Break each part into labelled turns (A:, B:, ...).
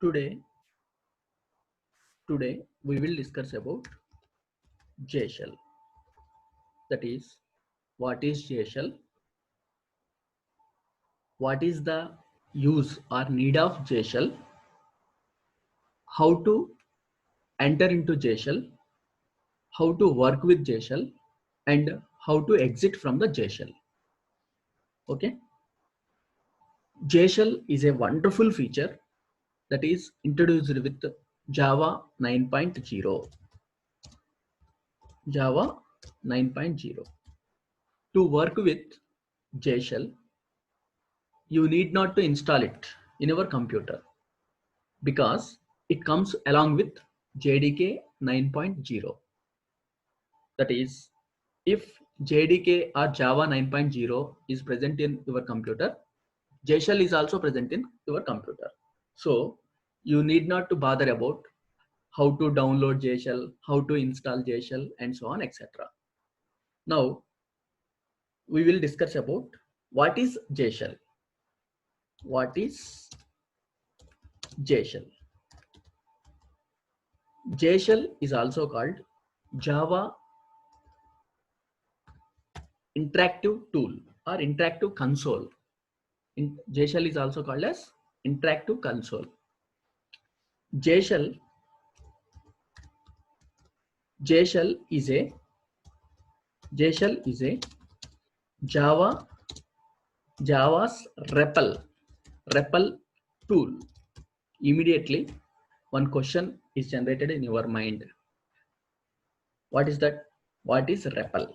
A: Today, today we will discuss about JShell. That is, what is JShell? What is the use or need of JShell? How to enter into JShell? How to work with JShell? And how to exit from the JShell. Okay. JShell is a wonderful feature that is introduced with Java 9.0. Java 9.0. To work with JShell, you need not to install it in your computer because it comes along with JDK 9.0. That is, if JDK or Java 9.0 is present in your computer, JShell is also present in your computer. So you need not to bother about how to download JShell, how to install JShell, and so on, etc. Now we will discuss about what is JShell. What is JShell? JShell is also called Java Interactive Tool or Interactive Console. JShell is also called as Interactive Console. JShell, JShell is a Java's REPL tool. Immediately, one question is generated in your mind. What is that? What is REPL?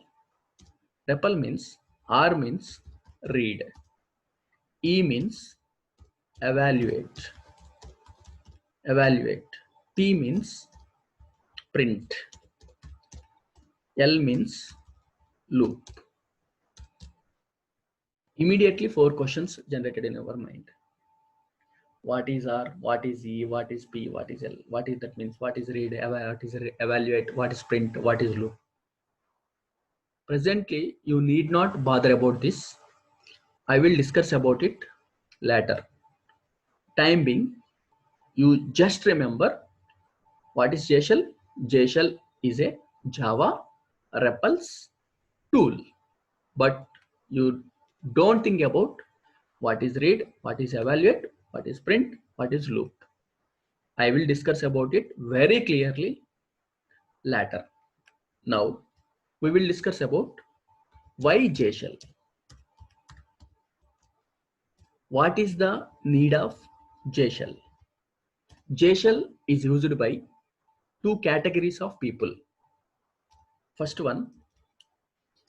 A: REPL means R means read, E means evaluate, P means print, L means loop. Immediately, four questions generated in our mind. What is R? What is E? What is P? What is L? What is that means? What is read? What is evaluate? What is print? What is loop? Presently, you need not bother about this. I will discuss about it later. Time being, you just remember what is JShell. JShell is a Java REPLs tool, but you don't think about what is read, what is evaluate, what is print, what is loop. I will discuss about it very clearly later. Now we will discuss about why JShell. What is the need of JShell? JShell is used by two categories of people. First one,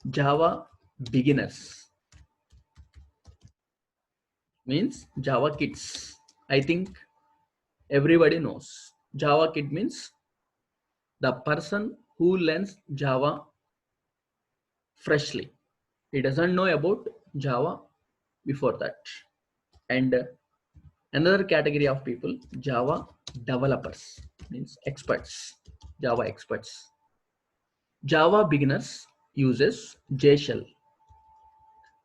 A: Java beginners, means Java kids. I think everybody knows. Java kid means the person who learns Java freshly. He doesn't know about Java before that. And another category of people, Java developers, means experts, Java experts. Java beginners uses JShell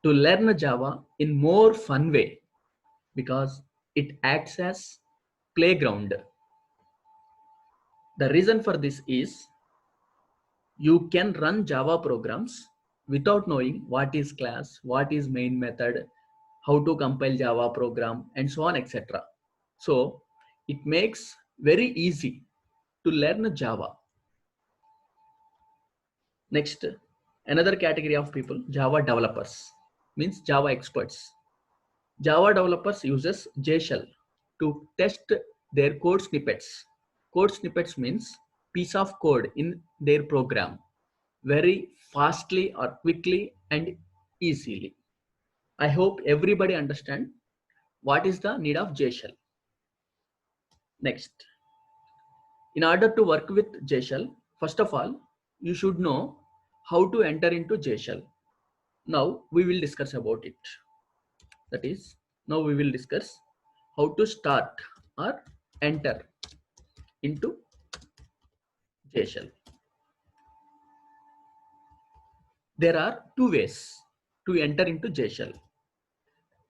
A: to learn Java in more fun way because it acts as playground. The reason for this is you can run Java programs without knowing what is class, what is main method, how to compile Java program, and so on, etc. So it makes very easy to learn Java. Next, another category of people, Java developers, means Java experts. Java developers uses JShell to test their code snippets. Code snippets means piece of code in their program very fastly or quickly and easily. I hope everybody understand what is the need of JShell. Next, in order to work with JShell, first of all, you should know how to enter into JShell. Now we will discuss about it. That is, now we will discuss how to start or enter into JShell. There are two ways to enter into JShell.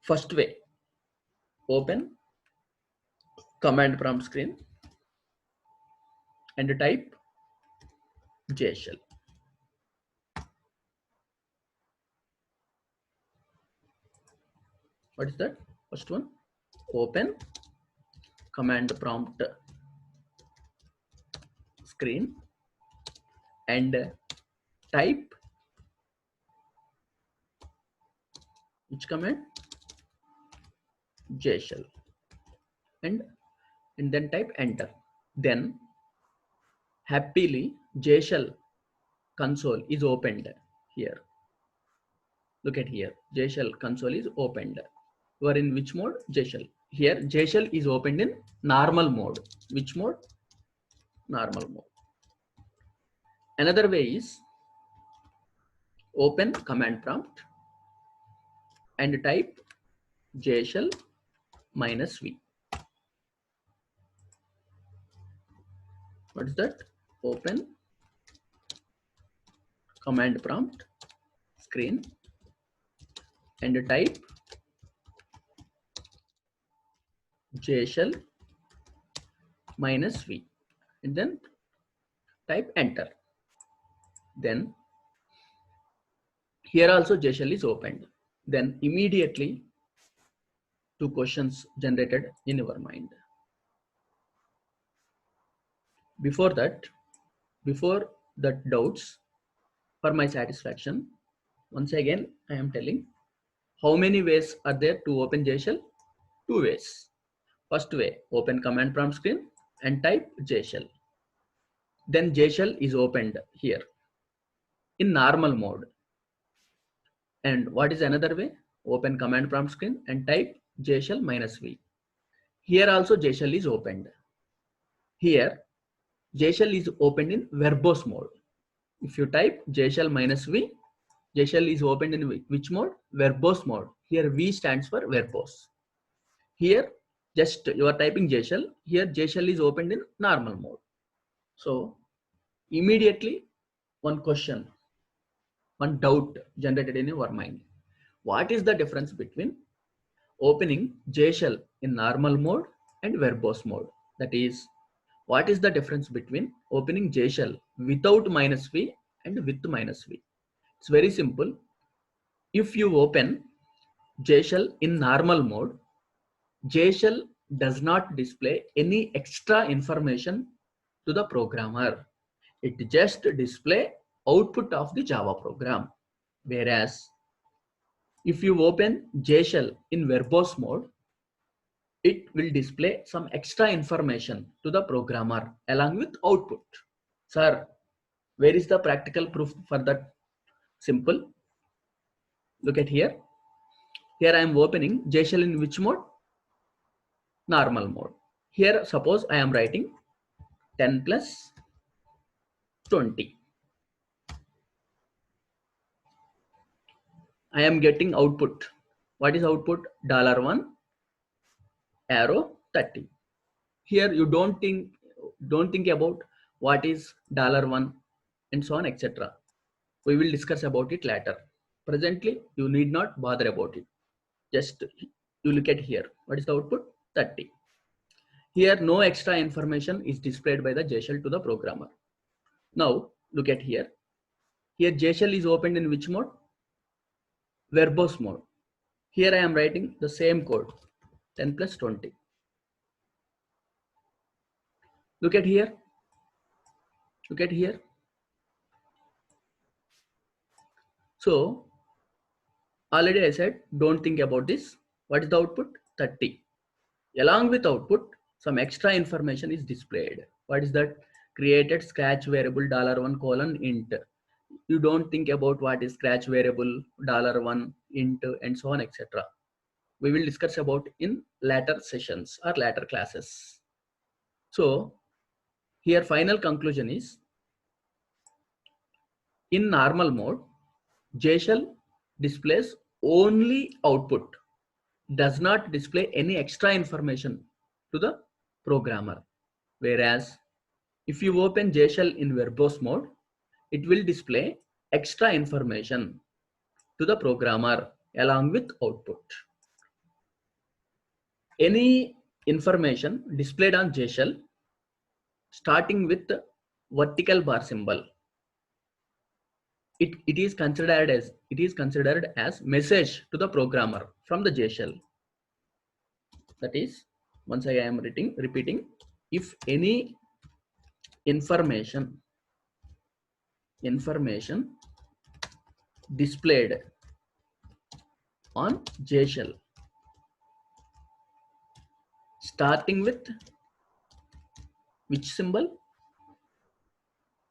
A: First way, open command prompt screen and type J shell. What is that? First one, open command prompt screen and type which command? J shell, and then type enter. Then happily J shell console is opened here. Look at here, J shell console is opened. You are in which mode? J shell. Here J shell is opened in normal mode. Which mode? Normal mode. Another way is open command prompt and type J shell -v. What is that? Open command prompt screen and type J shell -v and then type enter. Then here also J shell is opened. Then immediately two questions generated in your mind. Before that doubts, for my satisfaction, once again I am telling how many ways are there to open J shell? Two ways. First way, open command prompt screen and type J shell. Then J shell is opened here in normal mode. And what is another way? Open command prompt screen and type J shell -v. Here also J shell is opened. Here J shell is opened in verbose mode. If you type J shell -v, J shell is opened in which mode? Verbose mode. Here V stands for verbose. Here just you are typing J shell. Here J shell is opened in normal mode. So immediately one question, one doubt generated in your mind. What is the difference between opening J shell in normal mode and verbose mode? That is, what is the difference between opening J shell without -v and with -v? It's very simple. If you open J shell in normal mode, J shell does not display any extra information to the programmer. It just display output of the Java program. Whereas if you open J shell in verbose mode, it will display some extra information to the programmer along with output. Sir, where is the practical proof for that? Simple. Look at here. Here I am opening J shell in which mode? Normal mode. Here suppose I am writing 10 plus 20. I am getting output. What is output? $1 arrow 30. Here you don't think about what is $1 and so on, etc. We will discuss about it later. Presently, you need not bother about it. Just you look at here. What is the output? 30. Here no extra information is displayed by the J shell to the programmer. Now look at here. Here J shell is opened in which mode? Verbose mode. Here I am writing the same code, 10 plus 20. Look at here. Look at here. So already I said, don't think about this. What is the output? 30. Along with output, some extra information is displayed. What is that? Created scratch variable $1 int. You don't think about what is scratch variable $1 int and so on, etc. We will discuss about in later sessions or later classes. So here final conclusion is, in normal mode, J shell displays only output, does not display any extra information to the programmer. Whereas if you open J shell in verbose mode, it will display extra information to the programmer along with output. Any information displayed on J shell starting with the vertical bar symbol. It is considered as message to the programmer from the J shell. That is, once I am repeating, if any information displayed on J shell starting with which symbol?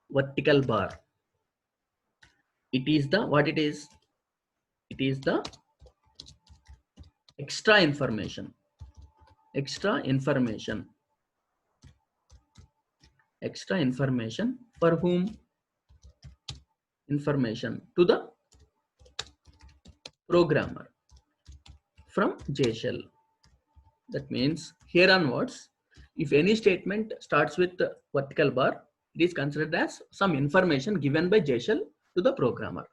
A: Vertical bar. It is the what it is? It is the extra information. Extra information for whom? Information to the programmer from J shell. That means here onwards, if any statement starts with the vertical bar, it is considered as some information given by J shell to the programmer.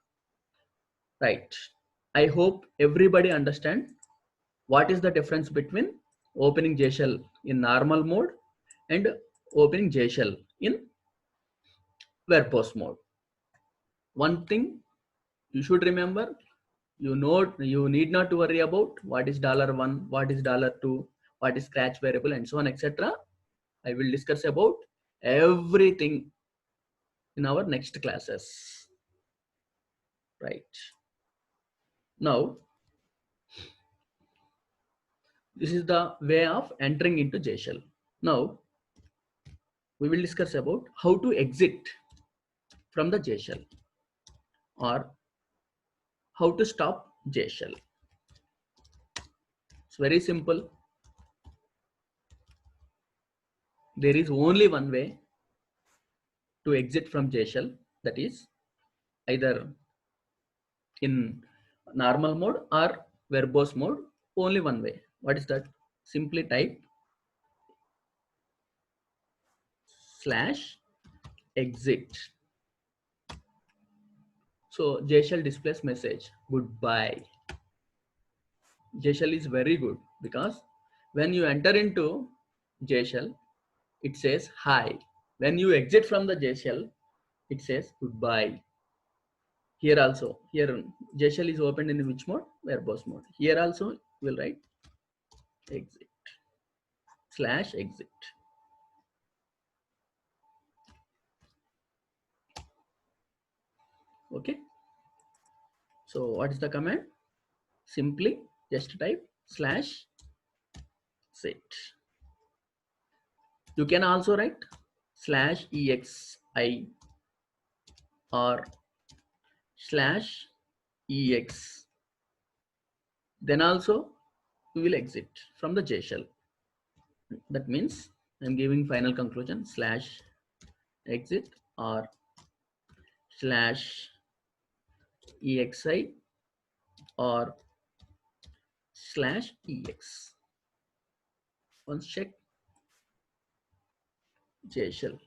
A: Right. I hope everybody understand what is the difference between opening J shell in normal mode and opening J shell in verbose mode. One thing you should remember, you need not to worry about what is $1, what is $2, what is scratch variable, and so on, etc. I will discuss about everything in our next classes. Right. Now, this is the way of entering into J shell. Now, we will discuss about how to exit from the J shell or how to stop J shell. It's very simple. There is only one way to exit from J shell, that is either in normal mode or verbose mode. Only one way. What is that? Simply type /exit. So J shell displays message goodbye. J shell is very good because when you enter into J shell, it says hi. When you exit from the J shell, it says goodbye. Here also, here J shell is opened in which mode? Verbose mode. Here also we'll write exit /exit. Okay. So what is the command? Simply just type /exit. You can also write /exi or /ex. Then also you will exit from the J shell. That means I'm giving final conclusion /exit or /exi or /ex. Once check J shell.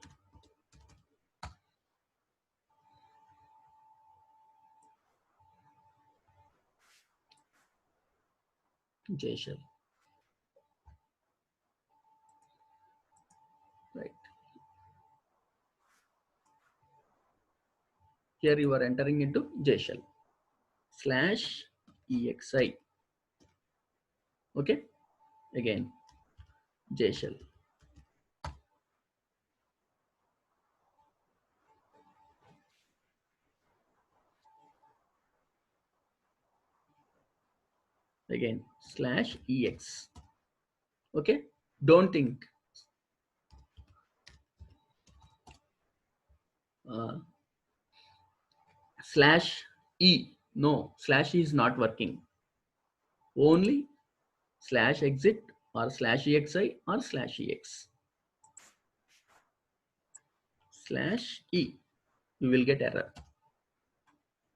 A: J shell. Right. Here you are entering into J shell /exi. Okay. Again J shell. Again /ex. Okay. Don't think /e. No, /e is not working. Only /exit or /exi or /ex. /e. You will get error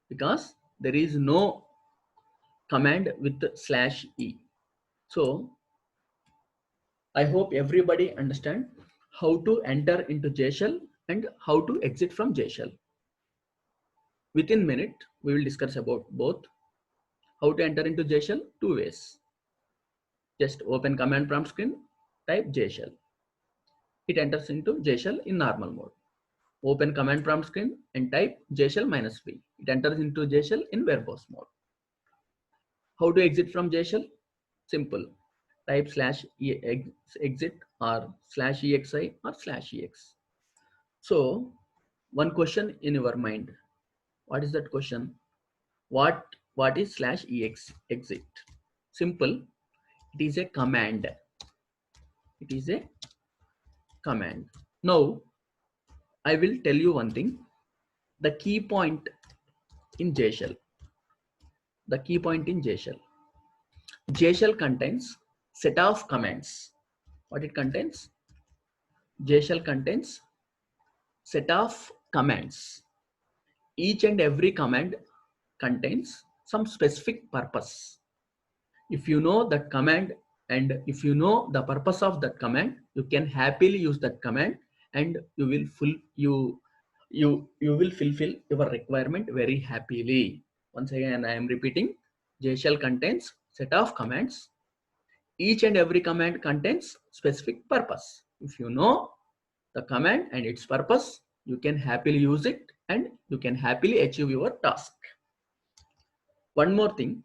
A: because there is no command with /e. So I hope everybody understand how to enter into J shell and how to exit from J shell. Within minute, we will discuss about both. How to enter into J shell? Two ways. Just open command prompt screen type J shell. It enters into J shell in normal mode. Open command prompt screen and type J shell -v. It enters into J shell in verbose mode. How to exit from J shell? Simple. Type /exit or /exi or /ex. So one question in your mind. What is that question? What is /ex exit? Simple. It is a command. It is a command. Now I will tell you one thing. The key point in J shell. The key point in J shell. J shell contains set of commands. What it contains? J shell contains set of commands. Each and every command contains some specific purpose. If you know that command and if you know the purpose of that command, you can happily use that command and you will fulfill your requirement very happily. Once again, I am repeating, J shell contains set of commands. Each and every command contains specific purpose. If you know the command and its purpose, you can happily use it and you can happily achieve your task. One more thing,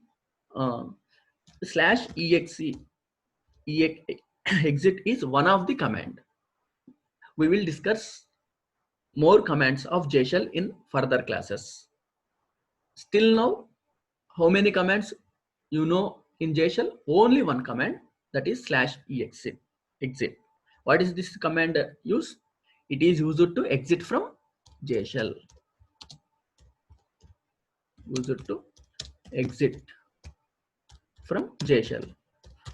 A: /exe exit is one of the command. We will discuss more commands of J shell in further classes. Still now, how many commands you know in J shell? Only one command, that is /exit. Exit. What is this command use? It is used to exit from J shell. Used to exit from J shell.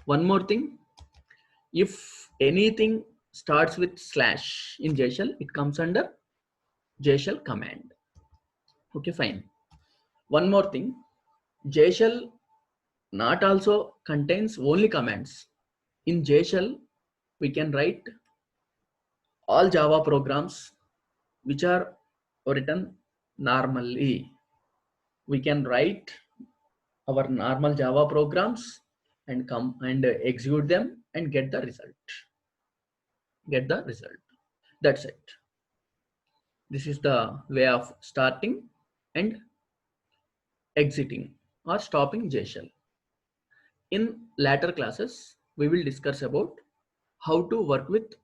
A: One more thing, if anything starts with / in J shell, it comes under J shell command. Okay, fine. One more thing, J shell not also contains only commands. In J shell, we can write all Java programs which are written normally. We can write our normal Java programs and come and execute them and get the result. Get the result. That's it. This is the way of starting and exiting or stopping J shell. In later classes, we will discuss about how to work with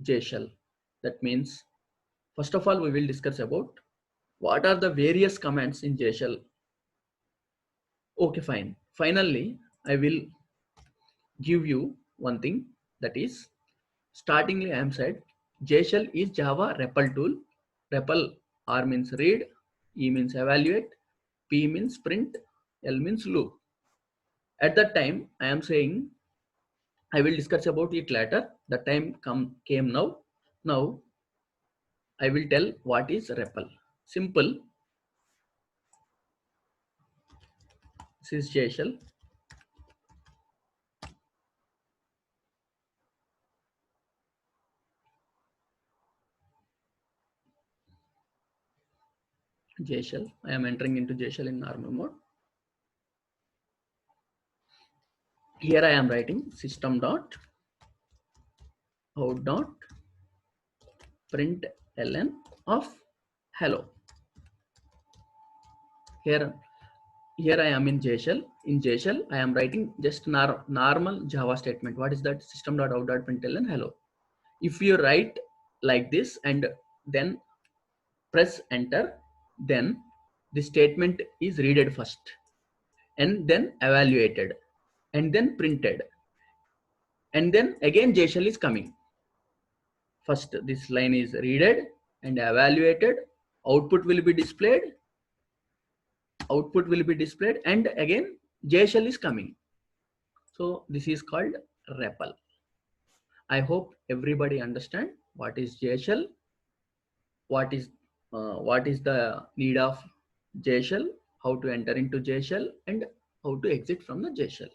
A: J shell. That means, first of all, we will discuss about what are the various commands in J shell. Okay, fine. Finally, I will give you one thing, that is, startingly I am said J shell is Java REPL tool. REPL, R means read, E means evaluate, P means print, L means loop. At that time, I am saying I will discuss about it later. The time came now. Now I will tell what is REPL. Simple. This is J shell. J shell. I am entering into J shell in normal mode. Here I am writing system.out.println of hello. Here I am in J shell. In J shell, I am writing just normal Java statement. What is that? System.out.println hello. If you write like this and then press enter, then the statement is readed first and then evaluated and then printed, and then again J shell is coming. First this line is readed and evaluated, output will be displayed, and again J shell is coming. So this is called REPL. I hope everybody understand what is J shell, what is the need of J shell, how to enter into J shell, and how to exit from the J shell.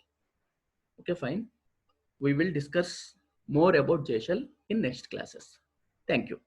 A: Okay, fine. We will discuss more about J shell in next classes. Thank you.